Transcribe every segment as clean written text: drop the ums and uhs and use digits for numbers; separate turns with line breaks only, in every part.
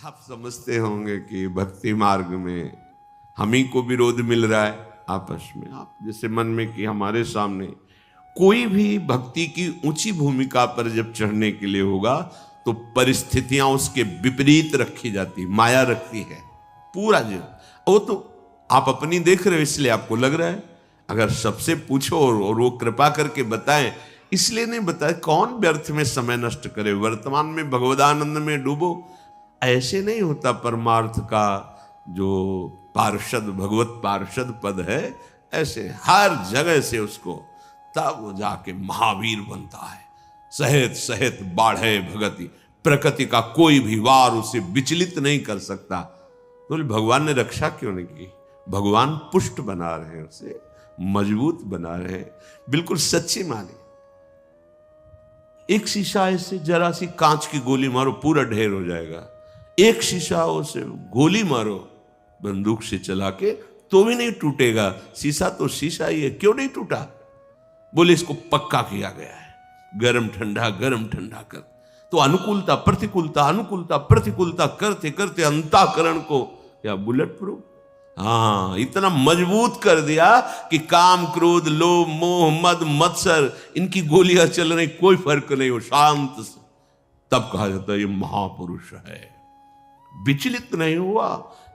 आप समझते होंगे कि भक्ति मार्ग में हम ही को विरोध मिल रहा है आपस में। आप जैसे मन में कि हमारे सामने कोई भी भक्ति की ऊंची भूमिका पर जब चढ़ने के लिए होगा तो परिस्थितियां उसके विपरीत रखी जाती, माया रखती है पूरा जीवन। वो तो आप अपनी देख रहे हो इसलिए आपको लग रहा है। अगर सबसे पूछो और वो कृपा करके बताएं, इसलिए नहीं बताए कौन व्यर्थ में समय नष्ट करे, वर्तमान में भगवदानंद में डूबो। ऐसे नहीं होता परमार्थ का जो पार्षद भगवत पार्षद पद है, ऐसे हर जगह से उसको तब वो जाके महावीर बनता है। सहेत सहेत बाढ़े भगति, प्रकृति का कोई भी वार उसे विचलित नहीं कर सकता। तो भगवान ने रक्षा क्यों नहीं की? भगवान पुष्ट बना रहे हैं, उसे मजबूत बना रहे हैं। बिल्कुल सच्ची मानी। एक शीशा ऐसे जरा सी कांच की गोली मारो पूरा ढेर हो जाएगा। एक शीशा उसे गोली मारो बंदूक से चला के तो भी नहीं टूटेगा। शीशा तो शीशा ही है, क्यों नहीं टूटा? बोले इसको पक्का किया गया है, गरम ठंडा कर। तो अनुकूलता प्रतिकूलता करते करते अंतःकरण को क्या बुलेट प्रूफ, हाँ, इतना मजबूत कर दिया कि काम क्रोध लोभ मोह मद मत्सर इनकी गोलियां चल रही, कोई फर्क नहीं, हो शांत। तब कहा जाता है ये महापुरुष है, विचलित नहीं हुआ।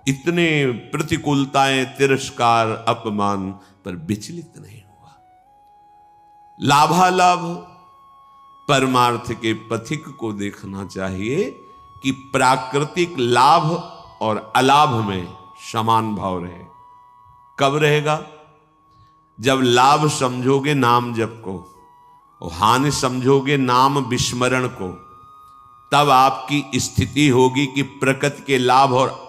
इतने प्रतिकूलताएं तिरस्कार अपमान पर विचलित नहीं हुआ। लाभालाभ परमार्थ के पथिक को देखना चाहिए कि प्राकृतिक लाभ और अलाभ में समान भाव रहे। कब रहेगा? जब लाभ समझोगे नाम जप को और हानि समझोगे नाम विस्मरण को, तब आपकी स्थिति होगी कि प्रकृति के लाभ और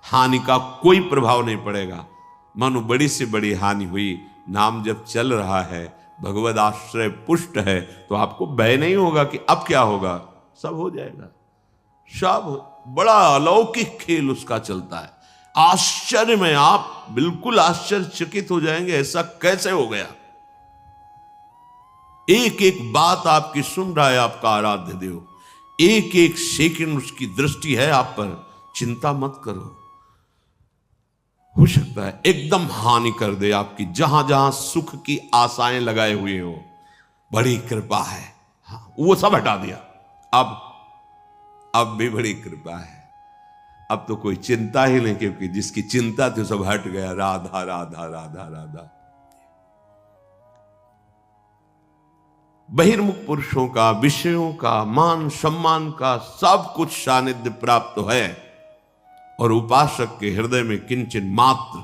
हानि का कोई प्रभाव नहीं पड़ेगा। मानो बड़ी से बड़ी हानि हुई, नाम जब चल रहा है, भगवद आश्रय पुष्ट है, तो आपको भय नहीं होगा कि अब क्या होगा, सब हो जाएगा। सब बड़ा अलौकिक खेल उसका चलता है। आश्चर्य में आप बिल्कुल आश्चर्यचकित हो जाएंगे, ऐसा कैसे हो गया। एक एक बात आपकी सुन रहा है आपका आराध्य देव, एक एक सेकंड उसकी दृष्टि है आप पर। चिंता मत करो, हो सकता है एकदम हानि कर दे आपकी, जहां जहां सुख की आशाएं लगाए हुए हो। बड़ी कृपा है, हाँ, वो सब हटा दिया। अब भी बड़ी कृपा है। अब तो कोई चिंता ही नहीं, क्योंकि जिसकी चिंता थी सब हट गया। राधा राधा राधा राधा। बहिर्मुख पुरुषों का, विषयों का, मान सम्मान का सब कुछ सानिध्य प्राप्त है, और उपासक के हृदय में किंचन मात्र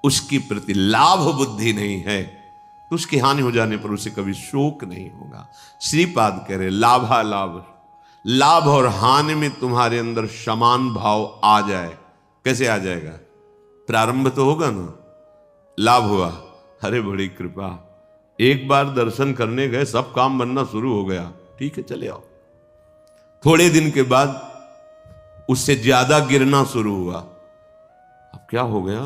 उसकी प्रति लाभ बुद्धि नहीं है, तो उसकी हानि हो जाने पर उसे कभी शोक नहीं होगा। श्रीपाद कह रहे लाभालाभ, लाभ और हानि में तुम्हारे अंदर समान भाव आ जाए। कैसे आ जाएगा? प्रारंभ तो होगा ना, लाभ हुआ, अरे बड़ी कृपा, एक बार दर्शन करने गए, सब काम बनना शुरू हो गया, ठीक है चले आओ। थोड़े दिन के बाद उससे ज्यादा गिरना शुरू हुआ। अब क्या हो गया?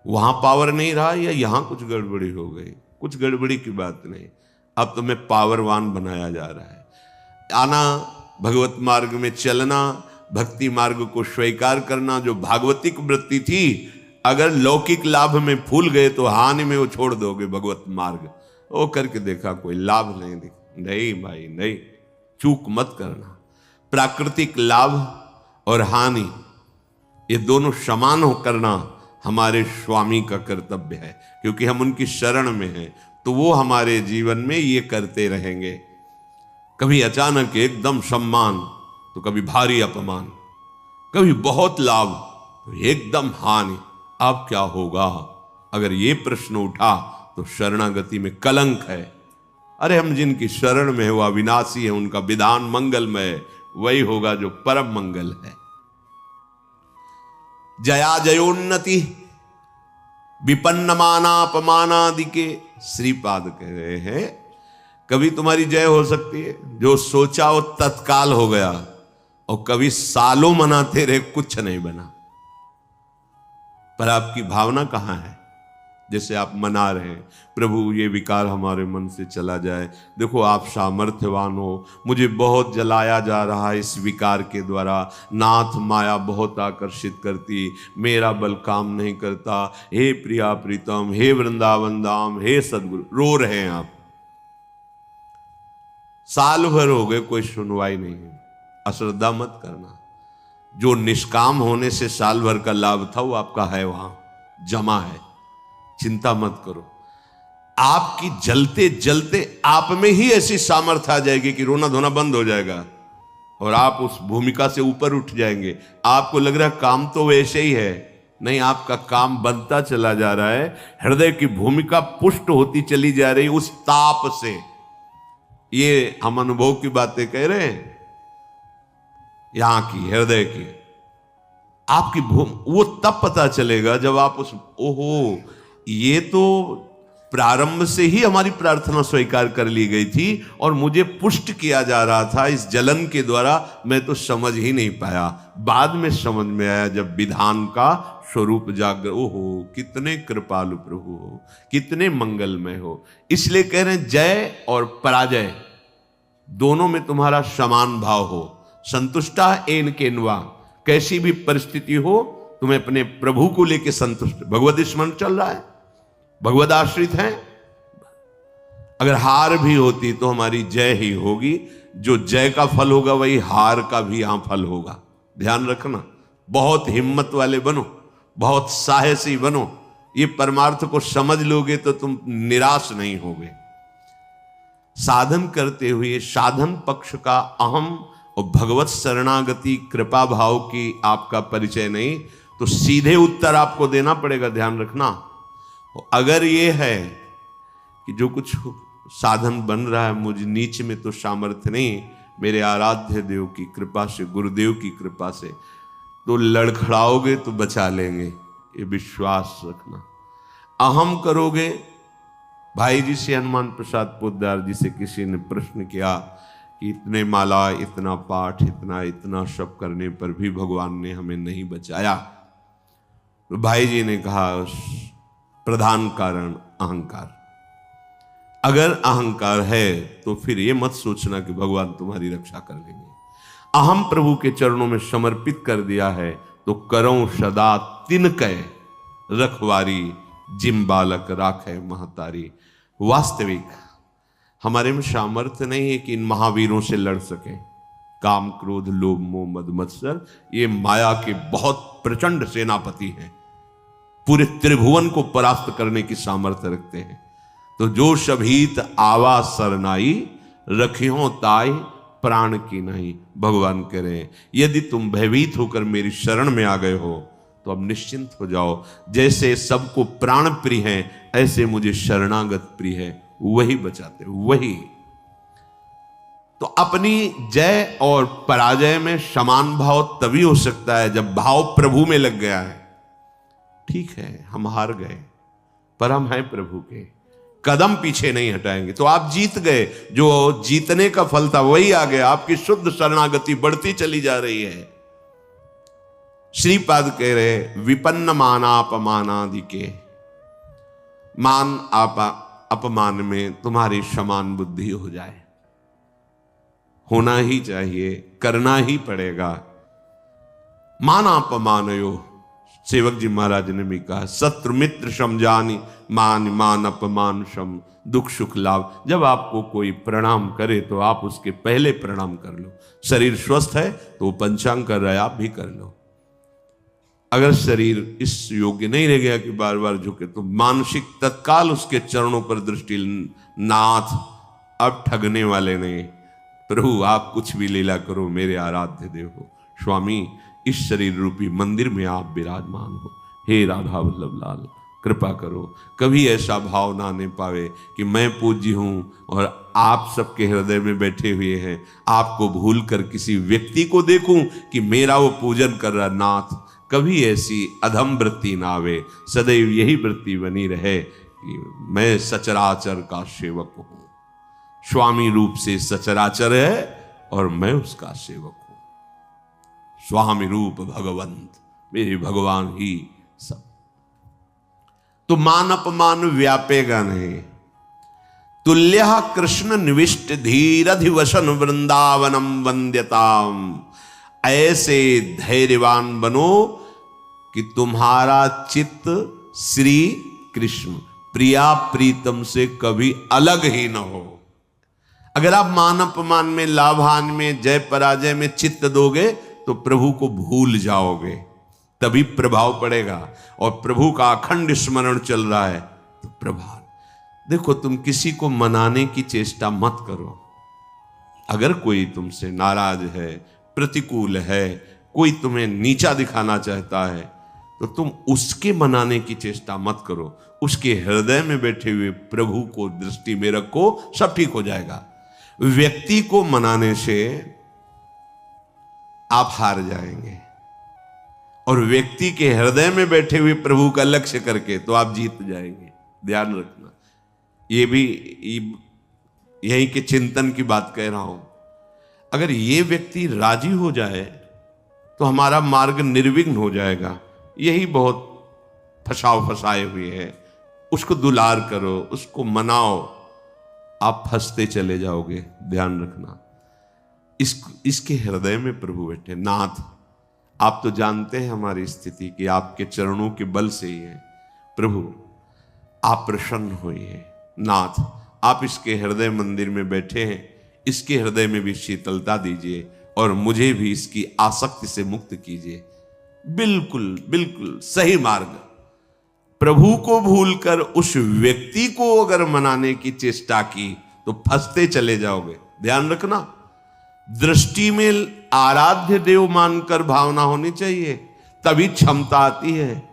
वहां पावर नहीं रहा या यहां कुछ गड़बड़ी हो गई? कुछ गड़बड़ी की बात नहीं, अब तुम्हें पावरवान बनाया जा रहा है। आना, भगवत मार्ग में चलना, भक्ति मार्ग को स्वीकार करना, जो भागवतिक वृत्ति थी, अगर लौकिक लाभ में फूल गए तो हानि में वो छोड़ दोगे भगवत मार्ग। वो करके देखा, कोई लाभ नहीं भाई नहीं, चूक मत करना। प्राकृतिक लाभ और हानि ये दोनों समान हो करना हमारे स्वामी का कर्तव्य है, क्योंकि हम उनकी शरण में हैं, तो वो हमारे जीवन में ये करते रहेंगे। कभी अचानक एकदम सम्मान तो कभी भारी अपमान, कभी बहुत लाभ तो एकदम हानि। अब क्या होगा? अगर ये प्रश्न उठा तो शरणागति में कलंक है। अरे हम जिनकी शरण में है वो अविनाशी है, उनका विधान मंगलमय है, वही होगा जो परम मंगल है। जया जयोन्नति विपन्न मानापमानादि के श्रीपाद कह रहे हैं, कभी तुम्हारी जय हो सकती है, जो सोचा वो तत्काल हो गया, और कभी सालों मनाते रहे कुछ नहीं बना। पर आपकी भावना कहां है? जैसे आप मना रहे हैं, प्रभु ये विकार हमारे मन से चला जाए, देखो आप सामर्थ्यवान हो, मुझे बहुत जलाया जा रहा है इस विकार के द्वारा, नाथ माया बहुत आकर्षित करती, मेरा बल काम नहीं करता, हे प्रिया प्रीतम, हे वृंदावन धाम, हे सदगुरु। रो रहे हैं आप, साल भर हो गए कोई सुनवाई नहीं है। अश्रद्धा मत करना, जो निष्काम होने से साल भर का लाभ था वो आपका है, वहां जमा है, चिंता मत करो। आपकी जलते जलते आप में ही ऐसी सामर्थ्य आ जाएगी कि रोना धोना बंद हो जाएगा और आप उस भूमिका से ऊपर उठ जाएंगे। आपको लग रहा है काम तो वैसे ही है, नहीं, आपका काम बनता चला जा रहा है, हृदय की भूमिका पुष्ट होती चली जा रही उस ताप से। ये हम अनुभव की बातें कह रहे हैं, यहां की हृदय की आपकी वो तब पता चलेगा जब आप उस, ओहो ये तो प्रारंभ से ही हमारी प्रार्थना स्वीकार कर ली गई थी और मुझे पुष्ट किया जा रहा था इस जलन के द्वारा, मैं तो समझ ही नहीं पाया, बाद में समझ में आया जब विधान का स्वरूप जागर। ओहो कितने कृपालु प्रभु हो, कितने मंगलमय हो। इसलिए कह रहे हैं जय और पराजय दोनों में तुम्हारा समान भाव हो। संतुष्टा एन केनवा, कैसी भी परिस्थिति हो तुम्हें अपने प्रभु को लेकर संतुष्ट। भगवत स्मरण चल रहा है, भगवत आश्रित हैं, अगर हार भी होती तो हमारी जय ही होगी। जो जय का फल होगा वही हार का भी यहां फल होगा, ध्यान रखना। बहुत हिम्मत वाले बनो, बहुत साहसी बनो, ये परमार्थ को समझ लोगे तो तुम निराश नहीं होगे। साधन करते हुए साधन पक्ष का अहम और भगवत शरणागति कृपा भाव की आपका परिचय नहीं, तो सीधे उत्तर आपको देना पड़ेगा, ध्यान रखना। अगर ये है कि जो कुछ साधन बन रहा है मुझ नीच में तो सामर्थ्य नहीं, मेरे आराध्य देव की कृपा से, गुरुदेव की कृपा से, तो लड़खड़ाओगे तो बचा लेंगे, ये विश्वास रखना। अहम करोगे, भाई जी से, हनुमान प्रसाद पोद्दार जी से किसी ने प्रश्न किया कि इतने माला, इतना पाठ, इतना सब करने पर भी भगवान ने हमें नहीं बचाया। तो भाई जी ने कहा प्रधान कारण अहंकार। अगर अहंकार है तो फिर ये मत सोचना कि भगवान तुम्हारी रक्षा कर लेंगे। अहम प्रभु के चरणों में समर्पित कर दिया है तो करो सदा तिनकै रखवारी, जिम बालक राखे महतारी। वास्तविक हमारे में सामर्थ्य नहीं है कि इन महावीरों से लड़ सके। काम क्रोध लोभ मोह मद मत्सर ये माया के बहुत प्रचंड सेनापति हैं, पूरे त्रिभुवन को परास्त करने की सामर्थ्य रखते हैं। तो जो शभीत आवा सरनाई, रखियो ताई प्राण की नहीं। भगवान कह रहे हैं यदि तुम भयभीत होकर मेरी शरण में आ गए हो तो अब निश्चिंत हो जाओ। जैसे सबको प्राण प्रिय है ऐसे मुझे शरणागत प्रिय है, वही बचाते, वही। तो अपनी जय और पराजय में समान भाव तभी हो सकता है जब भाव प्रभु में लग गया है। ठीक है हम हार गए पर हम हैं प्रभु के, कदम पीछे नहीं हटाएंगे, तो आप जीत गए। जो जीतने का फल था वही आ गया, आपकी शुद्ध शरणागति बढ़ती चली जा रही है। श्रीपाद कह रहे विपन्न मानापमानादि के, मान अपमान में तुम्हारी समान बुद्धि हो जाए, होना ही चाहिए, करना ही पड़ेगा। मानापमानयो, सेवक जी महाराज ने भी कहा शत्रु मित्र समझानी, मान मान अपमान सम, दुख सुख लाभ। जब आपको कोई प्रणाम करे तो आप उसके पहले प्रणाम कर लो। शरीर स्वस्थ है तो वो पंचांग कर रहा है, आप भी कर लो। अगर शरीर इस योग्य नहीं रह गया कि बार बार झुके तो मानसिक तत्काल उसके चरणों पर दृष्टि, नाथ अब ठगने वाले नहीं, प्रभु आप कुछ भी लीला करो, मेरे आराध्य देव हो। स्वामी इस शरीर रूपी मंदिर में आप विराजमान हो, हे राधा वल्लभ लाल कृपा करो। कभी ऐसा भाव ना आने पावे कि मैं पूज्य हूं और आप सबके हृदय में बैठे हुए हैं, आपको भूल कर किसी व्यक्ति को देखूं कि मेरा वो पूजन कर रहा। नाथ कभी ऐसी अधम वृत्ति ना आवे, सदैव यही वृत्ति बनी रहे कि मैं सचराचर का सेवक हूं। स्वामी रूप से सचराचर है और मैं उसका सेवक हूं। स्वामी रूप भगवंत, मेरे भगवान ही सब। तो मान अपमान व्यापेगा नहीं। तुल्यः कृष्ण निविष्ट धीरधिवसन वृंदावनम वंद्यताम। ऐसे धैर्यवान बनो कि तुम्हारा चित्त श्री कृष्ण प्रिया प्रीतम से कभी अलग ही न हो। अगर आप मान अपमान में, लाभान में, जय पराजय में चित्त दोगे तो प्रभु को भूल जाओगे, तभी प्रभाव पड़ेगा। और प्रभु का अखंड स्मरण चल रहा है तो प्रभाव। देखो, तुम किसी को मनाने की चेष्टा मत करो। अगर कोई तुमसे नाराज है, प्रतिकूल है, कोई तुम्हें नीचा दिखाना चाहता है, तो तुम उसके मनाने की चेष्टा मत करो। उसके हृदय में बैठे हुए प्रभु को दृष्टि में रखो, सब ठीक हो जाएगा। व्यक्ति को मनाने से आप हार जाएंगे, और व्यक्ति के हृदय में बैठे हुए प्रभु का लक्ष्य करके तो आप जीत जाएंगे। ध्यान रखना, ये भी यहीं के चिंतन की बात कह रहा हूं। अगर ये व्यक्ति राजी हो जाए तो हमारा मार्ग निर्विघ्न हो जाएगा। यही बहुत फंसाए हुए है। उसको दुलार करो, उसको मनाओ, आप फंसते चले जाओगे। ध्यान रखना, इसके हृदय में प्रभु बैठे। नाथ, आप तो जानते हैं हमारी स्थिति कि आपके चरणों के बल से ही है। प्रभु, आप प्रसन्न होइए। नाथ, आप इसके हृदय मंदिर में बैठे हैं, इसके हृदय में भी शीतलता दीजिए और मुझे भी इसकी आसक्ति से मुक्त कीजिए। बिल्कुल बिल्कुल सही मार्ग। प्रभु को भूलकर उस व्यक्ति को अगर मनाने की चेष्टा की तो फंसते चले जाओगे। ध्यान रखना, दृष्टि में आराध्य देव मानकर भावना होनी चाहिए, तभी क्षमता आती है।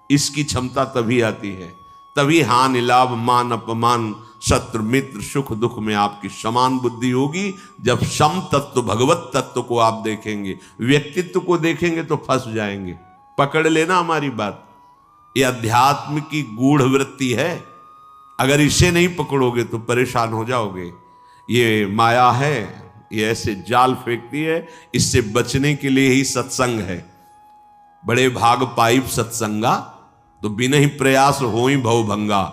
इसकी क्षमता तभी आती है, तभी हानि लाभ मान अपमान शत्रु मित्र सुख दुख में आपकी समान बुद्धि होगी। जब सम तत्व भगवत तत्व को आप देखेंगे, व्यक्तित्व को देखेंगे तो फंस जाएंगे। पकड़ लेना हमारी बात, ये अध्यात्म की गूढ़ वृत्ति है। अगर इसे नहीं पकड़ोगे तो परेशान हो जाओगे। ये माया है, ये ऐसे जाल फेंकती है। इससे बचने के लिए ही सत्संग है। बड़े भाग पाइप सत्संगा, तो बिना ही प्रयास हो ही भवभंगा।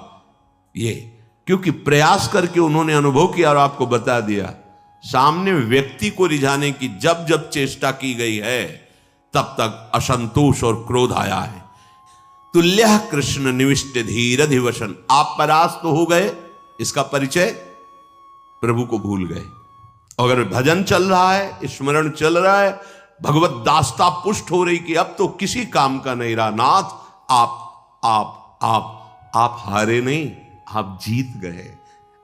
ये क्योंकि प्रयास करके उन्होंने अनुभव किया और आपको बता दिया। सामने व्यक्ति को रिझाने की जब जब चेष्टा की गई है, तब तक असंतोष और क्रोध आया है। तुल्यः कृष्ण निविष्ट धीरधिवसन। आप परास्त तो हो गए, इसका परिचय प्रभु को भूल गए। अगर भजन चल रहा है, स्मरण चल रहा है, भगवत दास्ता पुष्ट हो रही कि अब तो किसी काम का नहीं रहा। नाथ, आप हारे नहीं, आप जीत गए।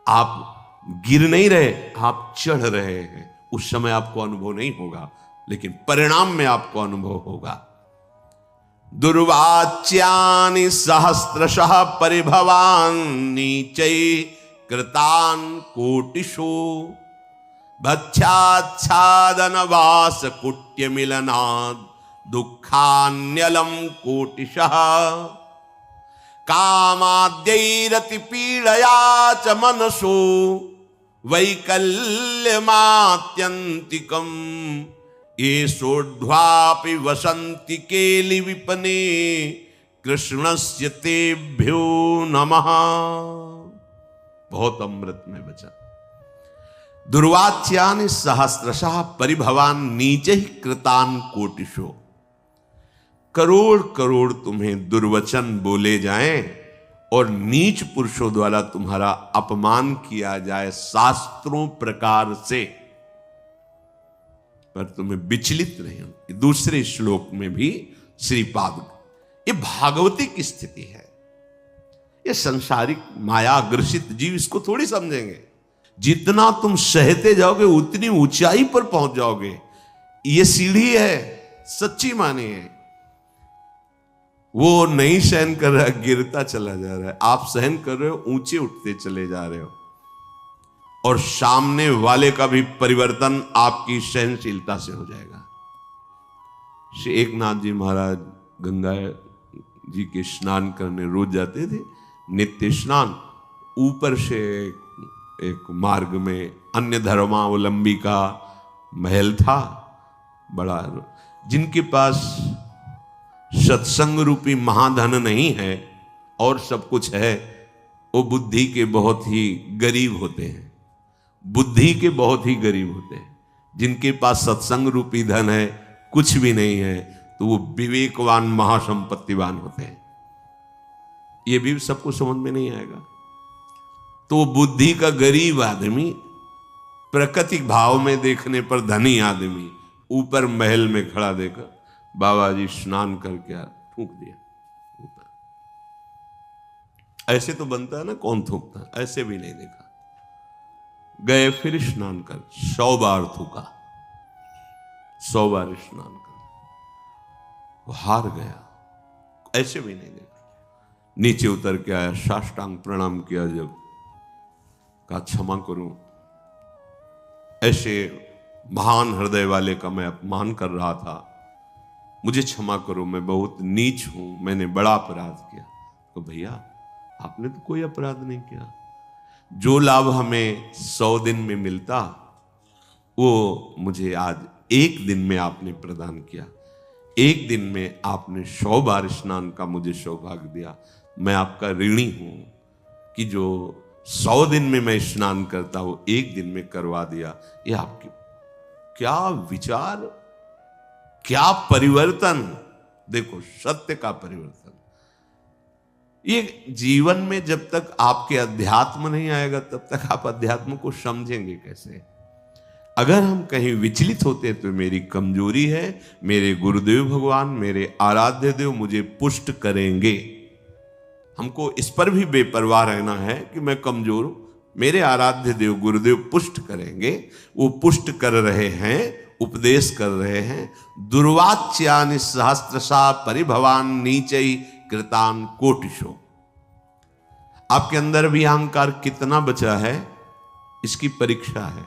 आप गिर नहीं रहे, आप चढ़ रहे हैं। उस समय आपको अनुभव नहीं होगा, लेकिन परिणाम में आपको अनुभव होगा। दुर्वाच्यानि सहस्रशः परिभवान नीचै कृतान कोटिषु भक्षाच्छादन वास कुट्य मिलनाद दुखान्यलम कोटिशः कामाद्यैरति पीड़या च मनसो वैकल्यमात्यन्तिकम् येषोर्ध्वापि वसन्ति केलि विपने कृष्णस्य तेभ्यो नमः। बहुत अमृत में बचा। दुर्वाच्यानि सहस्रशः परिभवान नीचे ही कृतान कोटिशो। करोड़ करोड़ तुम्हें दुर्वचन बोले जाएं और नीच पुरुषों द्वारा तुम्हारा अपमान किया जाए शास्त्रों प्रकार से, पर तुम्हें विचलित नहीं हो। दूसरे श्लोक में भी श्रीपाद, ये भागवती की स्थिति है। ये संसारिक माया ग्रसित जीव इसको थोड़ी समझेंगे। जितना तुम सहते जाओगे उतनी ऊंचाई पर पहुंच जाओगे। ये सीढ़ी है, सच्ची मानी है। वो नहीं सहन कर रहा, गिरता चला जा रहा है। आप सहन कर रहे हो, ऊंचे उठते चले जा रहे हो। और सामने वाले का भी परिवर्तन आपकी सहनशीलता से हो जाएगा। श्री एकनाथ जी महाराज गंगा जी के स्नान करने रोज जाते थे, नित्य स्नान। ऊपर से एक मार्ग में अन्य धर्मावलंबी का महल था बड़ा। जिनके पास सत्संग रूपी महाधन नहीं है, और सब कुछ है, वो बुद्धि के बहुत ही गरीब होते हैं। बुद्धि के बहुत ही गरीब होते हैं। जिनके पास सत्संग रूपी धन है, कुछ भी नहीं है, तो वो विवेकवान महासंपत्तिवान होते हैं। ये भी सबको समझ में नहीं आएगा। तो बुद्धि का गरीब आदमी, प्राकृतिक भाव में देखने पर धनी आदमी, ऊपर महल में खड़ा देखा, बाबा जी स्नान करके थूक दिया ऊपर। ऐसे तो बनता है ना, कौन थूकता, ऐसे भी नहीं देखा। गए फिर स्नान कर, 100 बार थूका, 100 बार स्नान कर, वो हार गया, ऐसे भी नहीं देखा। नीचे उतर के आया, साष्टांग प्रणाम किया, जब कहा क्षमा करूं, ऐसे महान हृदय वाले का मैं अपमान कर रहा था, मुझे क्षमा करो, मैं बहुत नीच हूं, मैंने बड़ा अपराध किया। तो भैया आपने तो कोई अपराध नहीं किया। जो लाभ हमें 100 दिन में मिलता, वो मुझे आज 1 दिन में आपने प्रदान किया। 1 दिन में आपने 100 बार स्नान का मुझे सौभाग्य दिया। मैं आपका ऋणी हूं कि जो 100 दिन में मैं स्नान करता, वो 1 दिन में करवा दिया। ये आपकी क्या विचार, क्या परिवर्तन। देखो, सत्य का परिवर्तन। ये जीवन में जब तक आपके अध्यात्म नहीं आएगा, तब तक आप अध्यात्म को समझेंगे कैसे। अगर हम कहीं विचलित होते हैं तो मेरी कमजोरी है, मेरे गुरुदेव भगवान, मेरे आराध्य देव मुझे पुष्ट करेंगे। हमको इस पर भी बेपरवाह रहना है कि मैं कमजोर हूं, मेरे आराध्य देव गुरुदेव पुष्ट करेंगे। वो पुष्ट कर रहे हैं, उपदेश कर रहे हैं। दुर्वाच्यानि सहस्त्रशा परिभवान नीचै कृतान कोटिशो। आपके अंदर भी अहंकार कितना बचा है, इसकी परीक्षा है।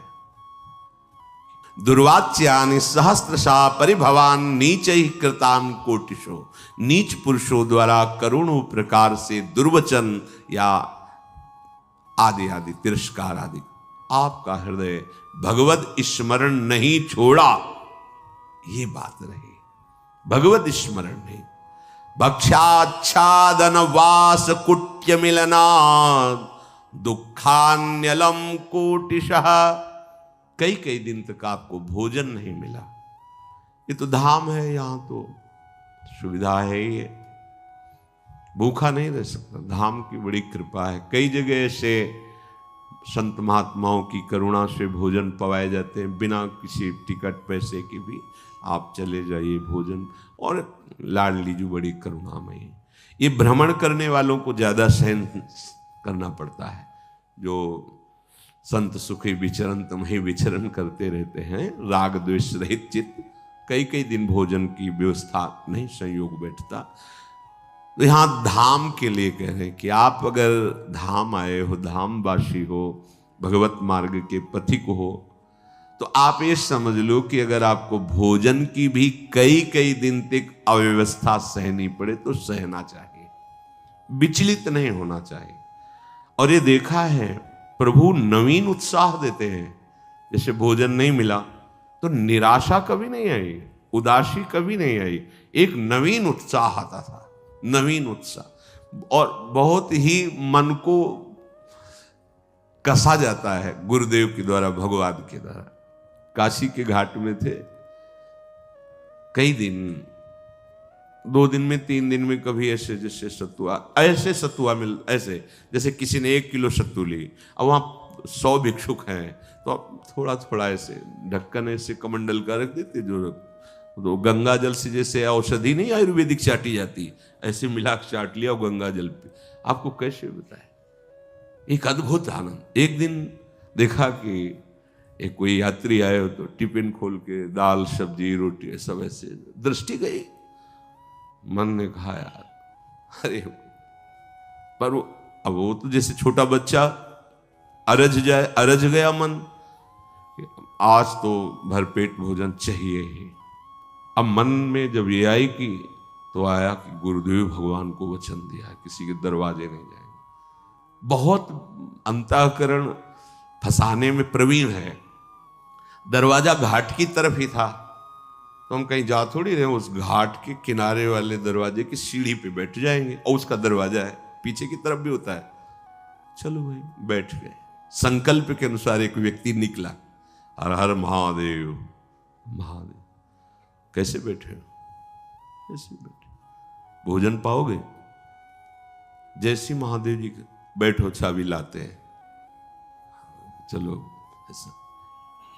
दुर्वाच्यानि सहस्त्रशा परिभवान नीचै कृतान कोटिशो। नीच पुरुषों द्वारा करोड़ों प्रकार से दुर्वचन या आदि आदि तिरस्कार आदि, आपका हृदय भगवत स्मरण नहीं छोड़ा, ये बात रही। भगवत स्मरण नहीं। भक्षाच्छादन वास कुट्य मिलना दुखान्यलम कोटिशः। कई कई दिन तक आपको भोजन नहीं मिला। ये तो धाम है, यहां तो सुविधा है ही है, भूखा नहीं रह सकता। धाम की बड़ी कृपा है। कई जगह से संत महात्माओं की करुणा से भोजन पवाए जाते हैं, बिना किसी टिकट पैसे की भी आप चले जाइए भोजन। और लाडली जो बड़ी करुणामयी। ये भ्रमण करने वालों को ज्यादा सहन करना पड़ता है। जो संत सुखी विचरण तुम्हें विचरण करते रहते हैं, राग द्वेष रहित चित्त, कई कई दिन भोजन की व्यवस्था नहीं संयोग बैठता। तो यहां धाम के लिए कह रहे हैं कि आप अगर धाम आए हो, धामवासी हो, भगवत मार्ग के पथिक हो, तो आप ये समझ लो कि अगर आपको भोजन की भी कई कई दिन तक अव्यवस्था सहनी पड़े तो सहना चाहिए, विचलित नहीं होना चाहिए। और ये देखा है, प्रभु नवीन उत्साह देते हैं। जैसे भोजन नहीं मिला तो निराशा कभी नहीं आई, उदासी कभी नहीं आई, एक नवीन उत्साह आता था, नवीन उत्साह। और बहुत ही मन को कसा जाता है गुरुदेव के द्वारा, भगवान के द्वारा। काशी के घाट में थे, कई दिन, 2 दिन में 3 दिन में कभी ऐसे जैसे सत्तुआ, ऐसे सत्तुआ मिल, ऐसे जैसे किसी ने 1 किलो सत्तू ली। अब वहाँ 100 भिक्षुक हैं, तो आप थोड़ा थोड़ा ऐसे ढक्कन ऐसे कमंडल का रख देते, जो तो गंगा जल से जैसे औषधि नहीं आयुर्वेदिक चाटी जाती, ऐसे मिला चाट लिया गंगा जल पे। आपको कैसे बताए, एक अद्भुत आनंद। एक दिन देखा कि एक कोई यात्री आए हो तो टिफिन खोल के दाल सब्जी रोटी सब ऐसे, दृष्टि गई, मन ने कहा यार, अरे पर वो तो जैसे छोटा बच्चा अरज जाए, अरज गया मन, आज तो भरपेट भोजन चाहिए ही। अब मन में जब ये आई कि, तो आया कि गुरुदेव भगवान को वचन दिया किसी के दरवाजे नहीं जाएंगे। बहुत अंतःकरण फंसाने में प्रवीण है। दरवाजा घाट की तरफ ही था, तो हम कहीं जा थोड़ी रहे, उस घाट के किनारे वाले दरवाजे की सीढ़ी पे बैठ जाएंगे और उसका दरवाजा है, पीछे की तरफ भी होता है। चलो भाई, बैठ गए। संकल्प के अनुसार एक व्यक्ति निकला, हर हर महादेव महादेव। कैसे बैठे हो? कैसे बैठे? भोजन पाओगे? जैसी महादेव जी बैठो, चाबी लाते हैं। चलो ऐसा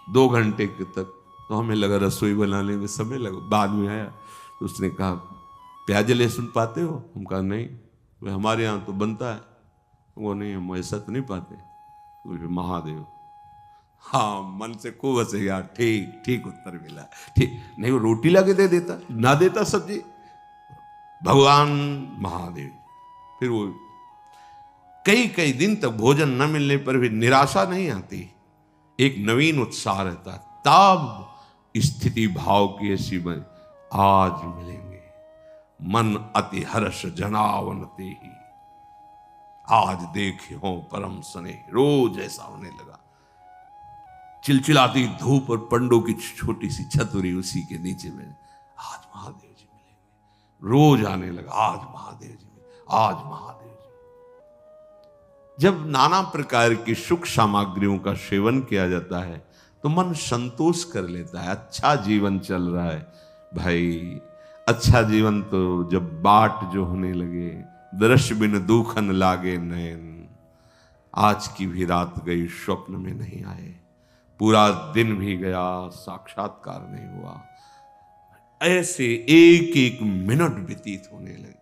2 घंटे तक तो हमें लगा रसोई बनाने में समय लगा। बाद में आया तो उसने कहा प्याज लहसुन पाते हो? हम कहा नहीं। वे हमारे यहाँ तो बनता है। वो नहीं, हम ऐसा तो नहीं पाते। तो महादेव, हाँ, मन से खूब हंसे यार, ठीक ठीक उत्तर मिला, ठीक। नहीं, वो रोटी ला के दे देता, ना देता सब्जी। भगवान महादेव। फिर वो कई कई दिन तक भोजन न मिलने पर भी निराशा नहीं आती, एक नवीन उत्साह रहता। तब स्थिति भाव की ऐसी बन, आज मिलेंगे, मन अति हर्ष जनावनते ही, आज देखे हो परम सने। रोज ऐसा होने लगा। चिलचिलाती धूप और पंडों की छोटी सी छतरी, उसी के नीचे में आज महादेव जी मिलेंगे। रोज आने लगा, आज महादेव जी मिलेंगे, आज महादेव जी। जब नाना प्रकार की सुख सामग्रियों का सेवन किया जाता है तो मन संतोष कर लेता है। अच्छा जीवन चल रहा है भाई। अच्छा जीवन तो जब बाट जो होने लगे, दृश्य बिन दुखन लागे नयन। आज की भी रात गई, स्वप्न में नहीं आए। पूरा दिन भी गया, साक्षात्कार नहीं हुआ। ऐसे एक एक मिनट व्यतीत होने लगे।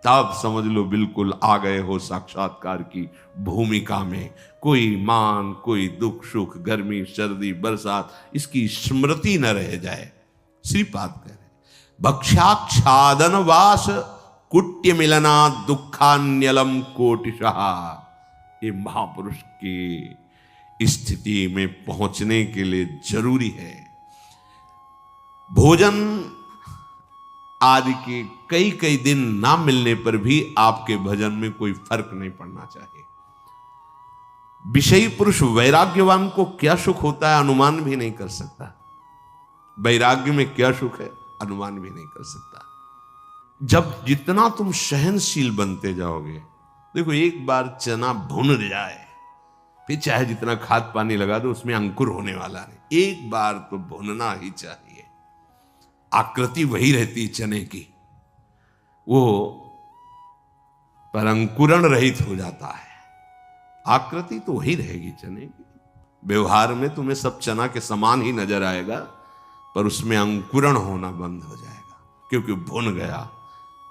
तब समझ लो बिल्कुल आ गए हो साक्षात्कार की भूमिका में। कोई मान, कोई दुख सुख, गर्मी सर्दी बरसात, इसकी स्मृति न रह जाए। श्रीपाद कह रहे भक्षाक्षादन वास कुट्य मिलना दुखान्यलम कोटिशः। ये महापुरुष की स्थिति में पहुंचने के लिए जरूरी है। भोजन आदि के कई कई दिन ना मिलने पर भी आपके भजन में कोई फर्क नहीं पड़ना चाहिए। विषयी पुरुष वैराग्यवान को क्या सुख होता है अनुमान भी नहीं कर सकता। वैराग्य में क्या सुख है अनुमान भी नहीं कर सकता। जब जितना तुम सहनशील बनते जाओगे, देखो एक बार चना भुन जाए, फिर चाहे जितना खाद पानी लगा दो उसमें अंकुर होने वाला नहीं। एक बार तो भुनना ही चाहिए। आकृति वही रहती चने की, वो पर अंकुरण रहित हो जाता है। आकृति तो वही रहेगी चने की। व्यवहार में तुम्हें सब चना के समान ही नजर आएगा, पर उसमें अंकुरण होना बंद हो जाएगा क्योंकि भुन गया।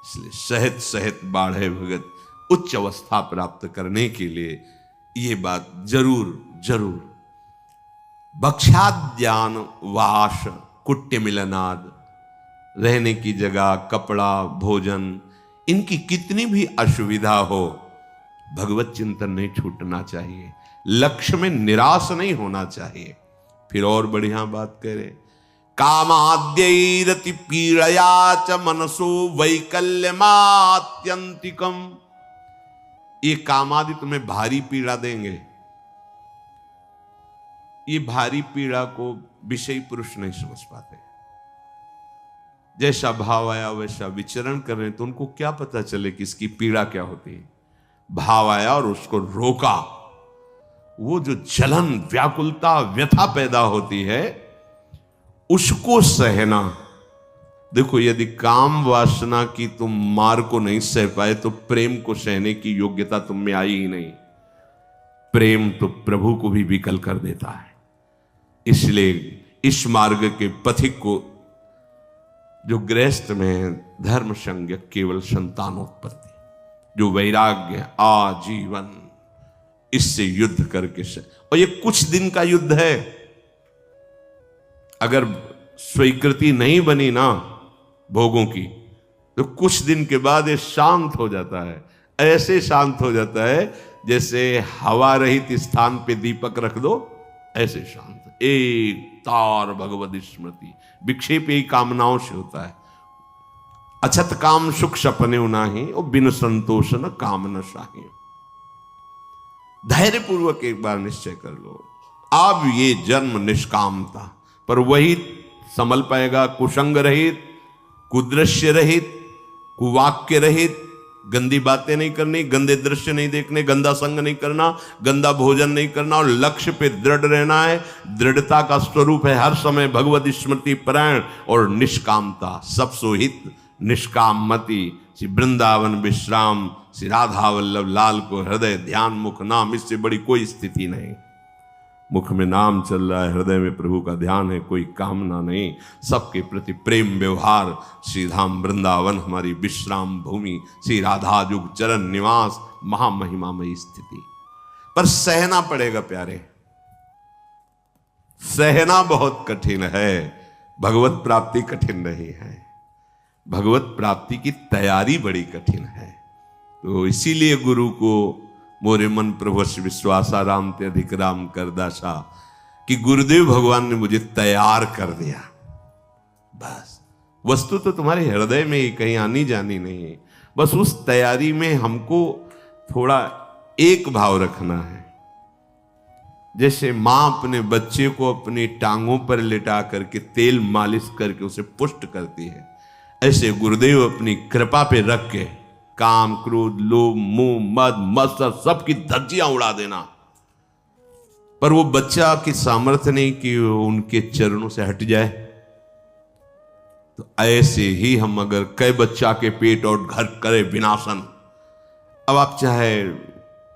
इसलिए सहत सहत बाढ़े भगत, उच्च अवस्था प्राप्त करने के लिए ये बात जरूर जरूर। भक्षाद्यान वास कुट्य मिलनाद, रहने की जगह, कपड़ा, भोजन, इनकी कितनी भी असुविधा हो, भगवत चिंतन नहीं छूटना चाहिए। लक्ष्य में निराश नहीं होना चाहिए। फिर और बढ़िया बात कह रहे, कामाद्यैरति पीड़या च मनसो वैकल्यमात्यंतिकम। ये कामादि तुम्हें भारी पीड़ा देंगे। ये भारी पीड़ा को विषयी पुरुष नहीं समझ पाते। जैसा भाव आया वैसा विचरण कर रहे, तो उनको क्या पता चले कि इसकी पीड़ा क्या होती है। भाव आया और उसको रोका, वो जो जलन, व्याकुलता, व्यथा पैदा होती है, उसको सहना। देखो, यदि काम वासना की तुम मार को नहीं सह पाए तो प्रेम को सहने की योग्यता तुम में आई ही नहीं। प्रेम तो प्रभु को भी विकल कर देता है। इसलिए इस मार्ग के पथिक को, जो गृहस्थ में धर्म संज्ञ केवल संतानोत्पत्ति, जो वैराग्य आजीवन, इससे युद्ध करके और ये कुछ दिन का युद्ध है। अगर स्वीकृति नहीं बनी ना भोगों की, तो कुछ दिन के बाद ये शांत हो जाता है। ऐसे शांत हो जाता है जैसे हवा रहित स्थान पे दीपक रख दो, ऐसे शांत। एक तार भगवत स्मृति, विक्षेप ही कामनाओं से होता है। अछत काम सुख सपने नाही, और बिन संतोष न काम न शाही। धैर्य पूर्वक एक बार निश्चय कर लो, अब ये जन्म निष्काम था, पर वही संभल पाएगा कुसंग रहित, कुदृश्य रहित, कुवाक्य रहित, गंदी बातें नहीं करनी, गंदे दृश्य नहीं देखने, गंदा संग नहीं करना, गंदा भोजन नहीं करना और लक्ष्य पे दृढ़ रहना है। दृढ़ता का स्वरूप है हर समय भगवत स्मृति परायण और निष्कामता। सब सोहित निष्काम मति, श्री वृंदावन विश्राम, श्री राधा वल्लभ लाल को हृदय ध्यान मुख नाम, इससे बड़ी कोई स्थिति नहीं। मुख में नाम चल रहा है, हृदय में प्रभु का ध्यान है, कोई कामना नहीं, सबके प्रति प्रेम व्यवहार। श्री धाम वृंदावन हमारी विश्राम भूमि, श्री राधा जुग चरण निवास, महामहिमामयी स्थिति। पर सहना पड़ेगा प्यारे, सहना बहुत कठिन है। भगवत प्राप्ति कठिन नहीं है, भगवत प्राप्ति की तैयारी बड़ी कठिन है। तो इसीलिए गुरु को मोरे मन प्रभु विश्वासाराम ते अधिक राम कर दासा, कि गुरुदेव भगवान ने मुझे तैयार कर दिया। बस वस्तु तो तुम्हारे हृदय में ही, कहीं आनी जानी नहीं है। बस उस तैयारी में हमको थोड़ा एक भाव रखना है। जैसे मां अपने बच्चे को अपनी टांगों पर लिटा करके तेल मालिश करके उसे पुष्ट करती है, ऐसे गुरुदेव अपनी कृपा पे रख के काम क्रोध लोभ मोह मद मत्सर सबकी धज्जियां उड़ा देना। पर वो बच्चा की सामर्थ्य नहीं कि उनके चरणों से हट जाए। तो ऐसे ही हम अगर कई बच्चा के पेट और घर करे विनाशन, अब आप चाहे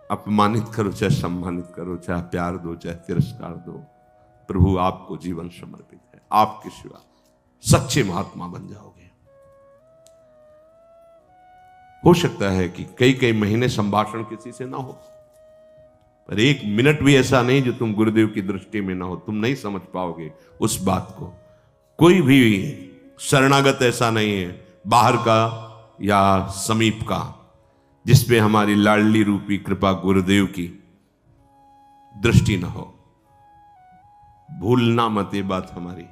अपमानित करो, चाहे सम्मानित करो, चाहे प्यार दो, चाहे तिरस्कार दो, प्रभु आपको जीवन समर्पित है। आपके सिवा सच्चे महात्मा बन जाओगे। हो सकता है कि कई कई महीने संभाषण किसी से ना हो, पर एक मिनट भी ऐसा नहीं जो तुम गुरुदेव की दृष्टि में ना हो। तुम नहीं समझ पाओगे उस बात को। कोई भी शरणागत ऐसा नहीं है, बाहर का या समीप का, जिसपे हमारी लाडली रूपी कृपा गुरुदेव की दृष्टि ना हो। भूलना मत ये बात हमारी।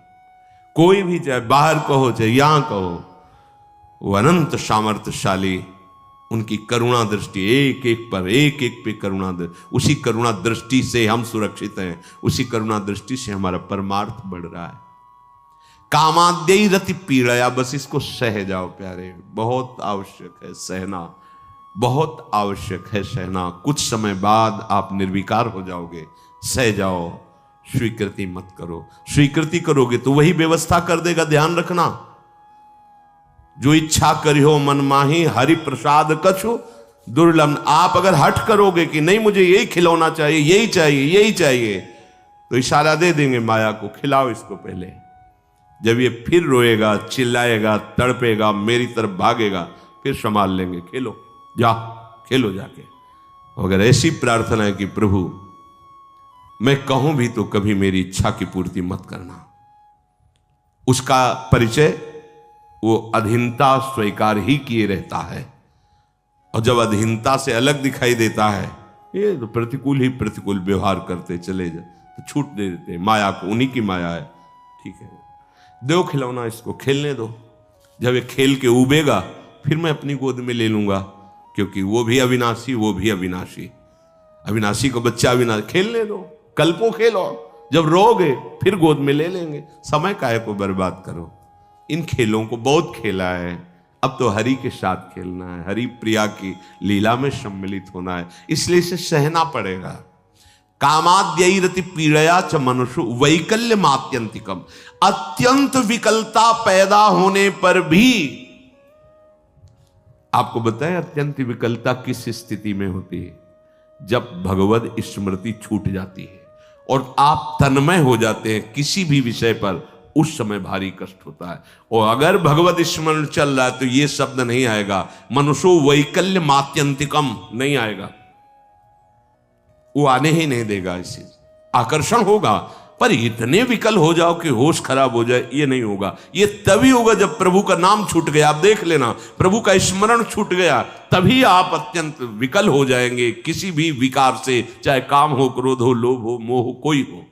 कोई भी, चाहे बाहर कहो चाहे यहां कहो, वो अनंत सामर्थ्यशाली, उनकी करुणा दृष्टि एक एक पर, एक एक पे करुणा दृष्टि। उसी करुणा दृष्टि से हम सुरक्षित हैं, उसी करुणा दृष्टि से हमारा परमार्थ बढ़ रहा है। कामाद्यई रति पीड़या, बस इसको सह जाओ प्यारे। बहुत आवश्यक है सहना, बहुत आवश्यक है सहना। कुछ समय बाद आप निर्विकार हो जाओगे। सह जाओ, स्वीकृति मत करो। स्वीकृति करोगे तो वही व्यवस्था कर देगा। ध्यान रखना, जो इच्छा करियो मन माही, हरि प्रसाद कछु दुर्लभ। आप अगर हट करोगे कि नहीं मुझे यही खिलौना चाहिए, यही चाहिए, यही चाहिए, तो इशारा दे देंगे माया को, खिलाओ इसको पहले। जब ये फिर रोएगा, चिल्लाएगा, तड़पेगा, मेरी तरफ भागेगा, फिर संभाल लेंगे। खेलो, जा खेलो जाके। अगर ऐसी प्रार्थना है कि प्रभु मैं कहूं भी तो कभी मेरी इच्छा की पूर्ति मत करना, उसका परिचय वो अधीनता स्वीकार ही किए रहता है। और जब अधीनता से अलग दिखाई देता है, ये तो प्रतिकूल ही प्रतिकूल व्यवहार करते चले जाए तो छूट दे देते। माया को, उन्हीं की माया है। ठीक है, दो खिलौना, इसको खेलने दो। जब ये खेल के उबेगा फिर मैं अपनी गोद में ले लूंगा, क्योंकि वो भी अविनाशी, वो भी अविनाशी। अविनाशी को बच्चा अविनाशी, खेलने दो, कल्पों खेलो। जब रोगे फिर गोद में ले लेंगे। समय काहे को बर्बाद करो। इन खेलों को बहुत खेला है, अब तो हरि के साथ खेलना है, हरि प्रिया की लीला में सम्मिलित होना है। इसलिए इसे सहना पड़ेगा। कामाद्यई रति पीड़या च मनुष्य वैकल्य मात्यंतिकम। अत्यंत विकलता पैदा होने पर भी, आपको बताएं अत्यंत विकलता किस स्थिति में होती है? जब भगवत स्मृति छूट जाती है और आप तन्मय हो जाते हैं किसी भी विषय पर, उस समय भारी कष्ट होता है। और अगर भगवत स्मरण चल रहा है तो ये शब्द नहीं आएगा, मनुष्यो वैकल्य मात्यंतिकम नहीं आएगा। वो आने ही नहीं देगा। इसी आकर्षण होगा, पर इतने विकल हो जाओ कि होश खराब हो जाए, ये नहीं होगा। ये तभी होगा जब प्रभु का नाम छूट गया। आप देख लेना, प्रभु का स्मरण छूट गया तभी आप अत्यंत विकल हो जाएंगे किसी भी विकार से, चाहे काम हो, क्रोध हो, लोभ हो, मोह हो, कोई हो।